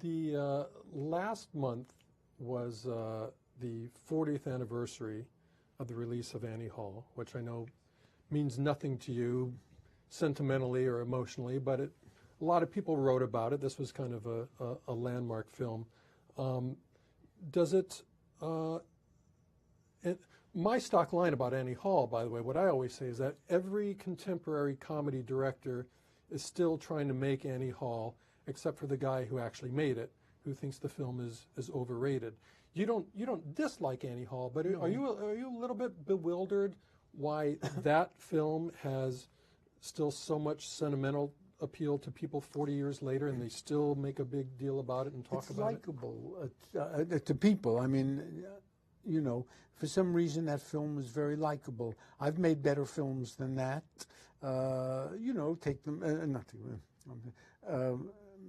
The last month was the 40th anniversary of the release of Annie Hall, which I know means nothing to you sentimentally or emotionally, but a lot of people wrote about it. This was kind of a landmark film. Does it, my stock line about Annie Hall, by the way, what I always say is that every contemporary comedy director is still trying to make Annie Hall, except for the guy who actually made it, who thinks the film is overrated. You don't dislike Annie Hall, but are you a little bit bewildered why that film has still so much sentimental appeal to people 40 years later, and they still make a big deal about it and talk about it? It's likable to people. I mean, you know, for some reason that film was very likable. I've made better films than that. You know, take them.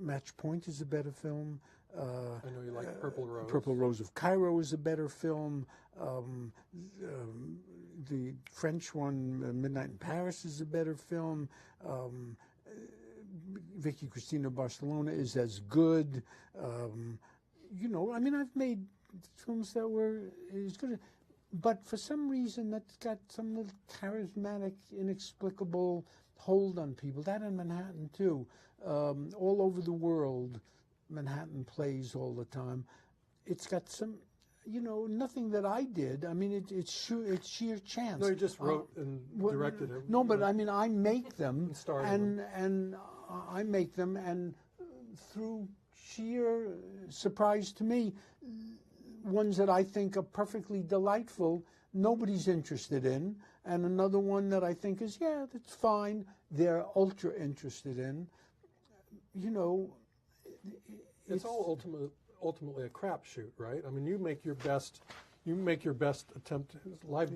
Match Point is a better film. I know you like Purple Rose. Purple Rose of Cairo is a better film. The French one, Midnight in Paris, is a better film. Vicky Cristina Barcelona is as good. You know, I mean, I've made films that were as good, but for some reason that's got some little charismatic, inexplicable hold on people. That in Manhattan too. All over the world, Manhattan plays all the time. It's got some, you know, nothing that I did. I mean, it's sheer chance. No, you just wrote and directed it. No, but I mean, I make them, and I make them, and through sheer surprise to me, ones that I think are perfectly delightful, nobody's interested in, and another one that I think is, yeah, that's fine, they're ultra interested in. You know, it's all ultimately a crapshoot, right? I mean, you make your best attempt. Live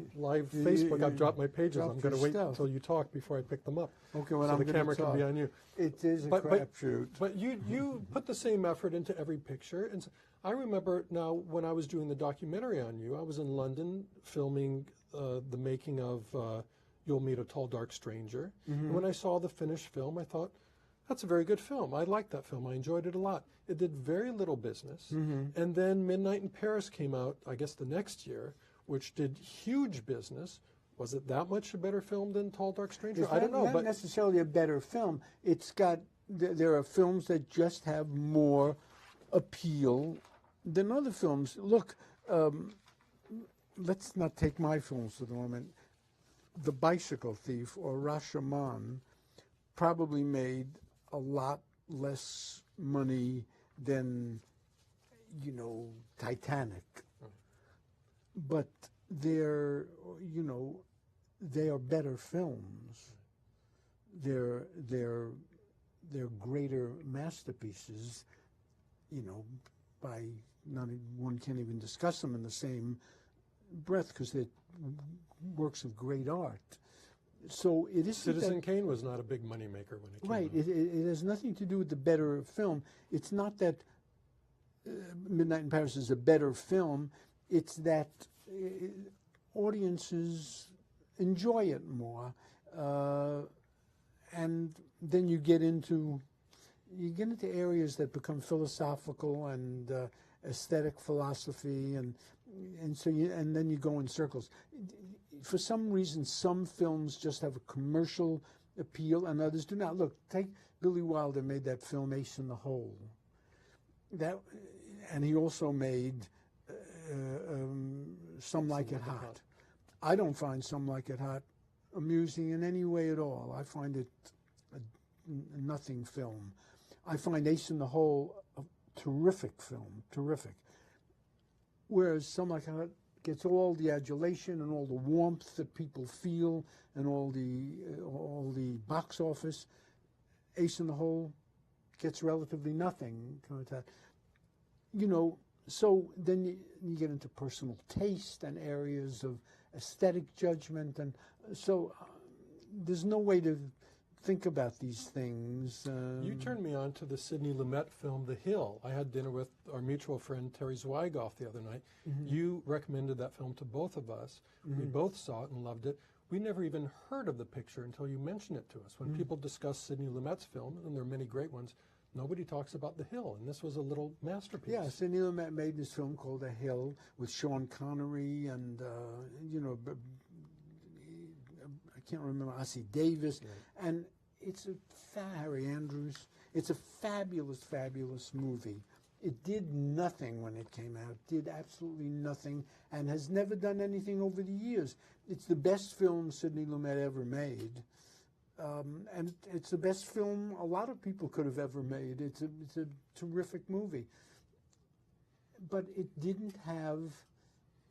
Facebook. I've dropped my pages. I'm going to wait until you talk before I pick them up. Okay, well, so the camera can be on you. It is a crapshoot. But you put the same effort into every picture. And so I remember now when I was doing the documentary on you, I was in London filming the making of You'll Meet a Tall Dark Stranger. Mm-hmm. And when I saw the finished film, I thought, that's a very good film. I liked that film. I enjoyed it a lot. It did very little business. Mm-hmm. And then Midnight in Paris came out, I guess, the next year, which did huge business. Was it that much a better film than Tall Dark Stranger? I don't know. Not necessarily a better film. It's got, there are films that just have more appeal than other films. Look, let's not take my films for the moment. The Bicycle Thief or Rashomon probably made a lot less money than, you know, Titanic. But they're, you know, they are better films. They're greater masterpieces, you know, by not one can't even discuss them in the same breath because they're works of great art. So it is. Citizen Kane was not a big moneymaker when it came out. Right. It has nothing to do with the better film. It's not that Midnight in Paris is a better film. It's that audiences enjoy it more, and then you get into areas that become philosophical and aesthetic philosophy, and then you go in circles. For some reason, some films just have a commercial appeal and others do not. Look, take Billy Wilder made that film Ace in the Hole. And he also made Some Like It Hot. I don't find Some Like It Hot amusing in any way at all. I find it a nothing film. I find Ace in the Hole a terrific film, terrific. Whereas Some Like It Hot gets all the adulation and all the warmth that people feel and all the box office. Ace in the Hole gets relatively nothing. You know, so then you get into personal taste and areas of aesthetic judgment, and so there's no way to think about these things. You turned me on to the Sidney Lumet film, The Hill. I had dinner with our mutual friend Terry Zweigoff the other night. Mm-hmm. You recommended that film to both of us. Mm-hmm. We both saw it and loved it. We never even heard of the picture until you mentioned it to us. When people discuss Sidney Lumet's film, and there are many great ones, Nobody talks about The Hill, and this was a little masterpiece. Yeah, Sidney Lumet made this film called The Hill with Sean Connery and, I can't remember, Ossie Davis. Right. And it's Harry Andrews. It's a fabulous, fabulous movie. It did nothing when it came out, did absolutely nothing, and has never done anything over the years. It's the best film Sidney Lumet ever made. And it's the best film a lot of people could have ever made. It's a terrific movie. But it didn't have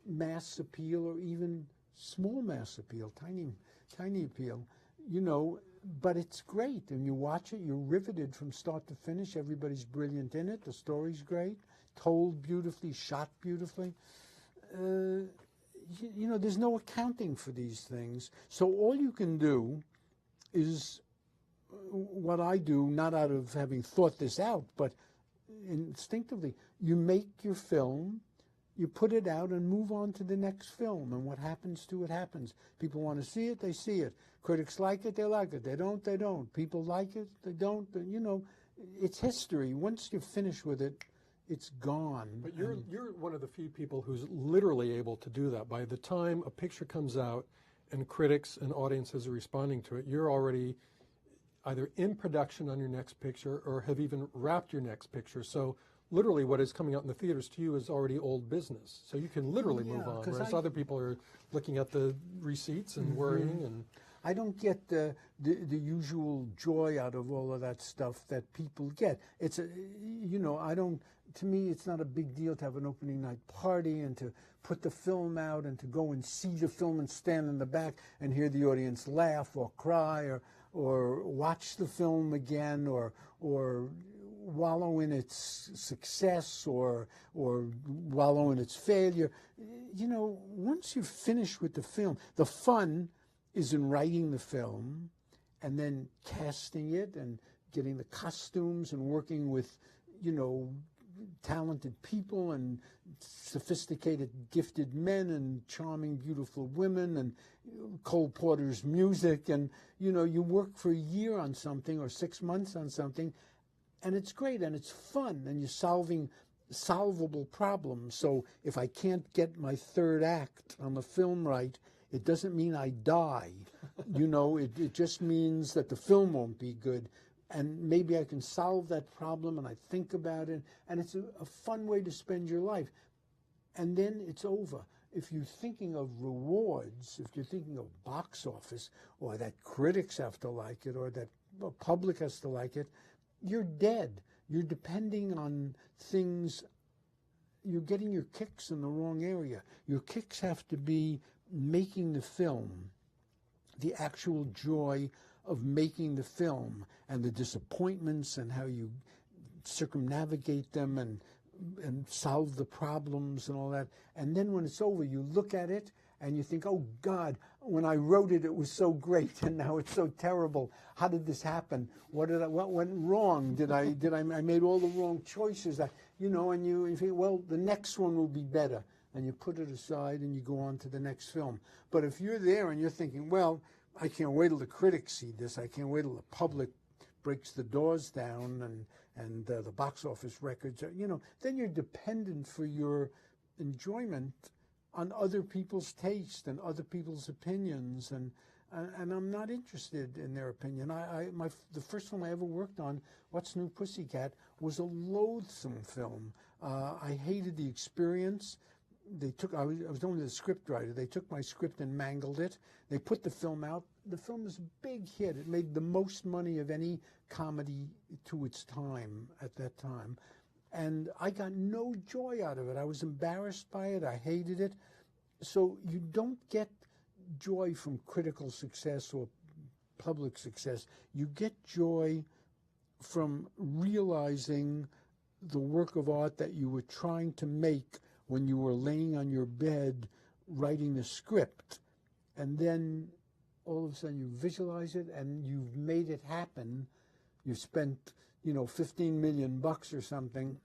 mass appeal or even small mass appeal, tiny appeal, but it's great. And you watch it, you're riveted from start to finish. Everybody's brilliant in it. The story's great, told beautifully, shot beautifully. There's no accounting for these things. So all you can do is what I do, not out of having thought this out, but instinctively. You make your film, you put it out, and move on to the next film. And what happens to it happens. People want to see it, they see it. Critics like it, they like it. They don't, they don't. People like it, they don't. It's history. Once you're finished with it, it's gone. But you're one of the few people who's literally able to do that. By the time a picture comes out, and critics and audiences are responding to it, you're already either in production on your next picture or have even wrapped your next picture. So literally what is coming out in the theaters to you is already old business. So you can literally move on, whereas other people are looking at the receipts and worrying. And I don't get the usual joy out of all of that stuff that people get. It's to me, it's not a big deal to have an opening night party and to put the film out and to go and see the film and stand in the back and hear the audience laugh or cry or watch the film again or wallow in its success or wallow in its failure. Once you're finished with the film, the fun is in writing the film and then casting it and getting the costumes and working with, talented people and sophisticated, gifted men and charming, beautiful women and Cole Porter's music. And, you work for a year on something or 6 months on something, and it's great and it's fun and you're solving solvable problems. So if I can't get my third act on the film right, it doesn't mean I die. It just means that the film won't be good. And maybe I can solve that problem, and I think about it, and it's a fun way to spend your life. And then it's over. If you're thinking of rewards, if you're thinking of box office, or that critics have to like it, or that the public has to like it, you're dead. You're depending on things. You're getting your kicks in the wrong area. Your kicks have to be making the film, the actual joy of making the film and the disappointments and how you circumnavigate them and solve the problems and all that. And then when it's over, you look at it and you think, oh God, when I wrote it, it was so great and now it's so terrible. How did this happen? What went wrong? I made all the wrong choices. And you think, well, the next one will be better. And you put it aside and you go on to the next film. But if you're there and you're thinking, well, I can't wait till the critics see this. I can't wait till the public breaks the doors down and the box office records are, then you're dependent for your enjoyment on other people's taste and other people's opinions. And I'm not interested in their opinion. The first film I ever worked on, What's New Pussycat, was a loathsome film. I hated the experience. I was only the script writer. They took my script and mangled it. They put the film out. The film was a big hit. It made the most money of any comedy to its time at that time. And I got no joy out of it. I was embarrassed by it. I hated it. So you don't get joy from critical success or public success. You get joy from realizing the work of art that you were trying to make when you were laying on your bed writing the script. And then all of a sudden you visualize it and you've made it happen. You spent, $15 million or something,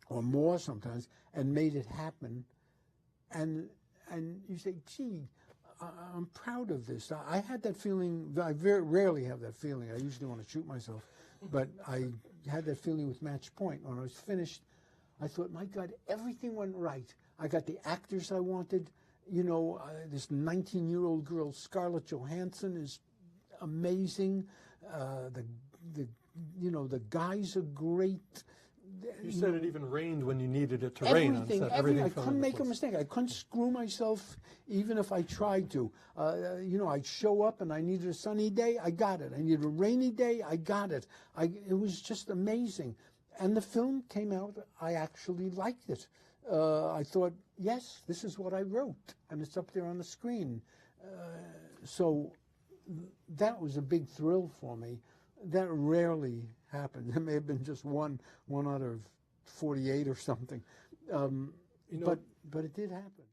or more sometimes, and made it happen. And you say, gee, I'm proud of this. I had that feeling. I very rarely have that feeling. I usually want to shoot myself. But I had that feeling with Match Point. When I was finished, I thought, my God, everything went right. I got the actors I wanted. You know, this 19-year-old girl, Scarlett Johansson, is amazing. The guys are great. You said it even rained when you needed it to rain on set. Everything I fell couldn't into make a place. mistake. I couldn't screw myself even if I tried to. I'd show up and I needed a sunny day, I got it. I needed a rainy day, I got it. It was just amazing. And the film came out, I actually liked it. I thought, yes, this is what I wrote, and it's up there on the screen. So that was a big thrill for me. That rarely happened. There may have been just one out of 48 or something. But it did happen.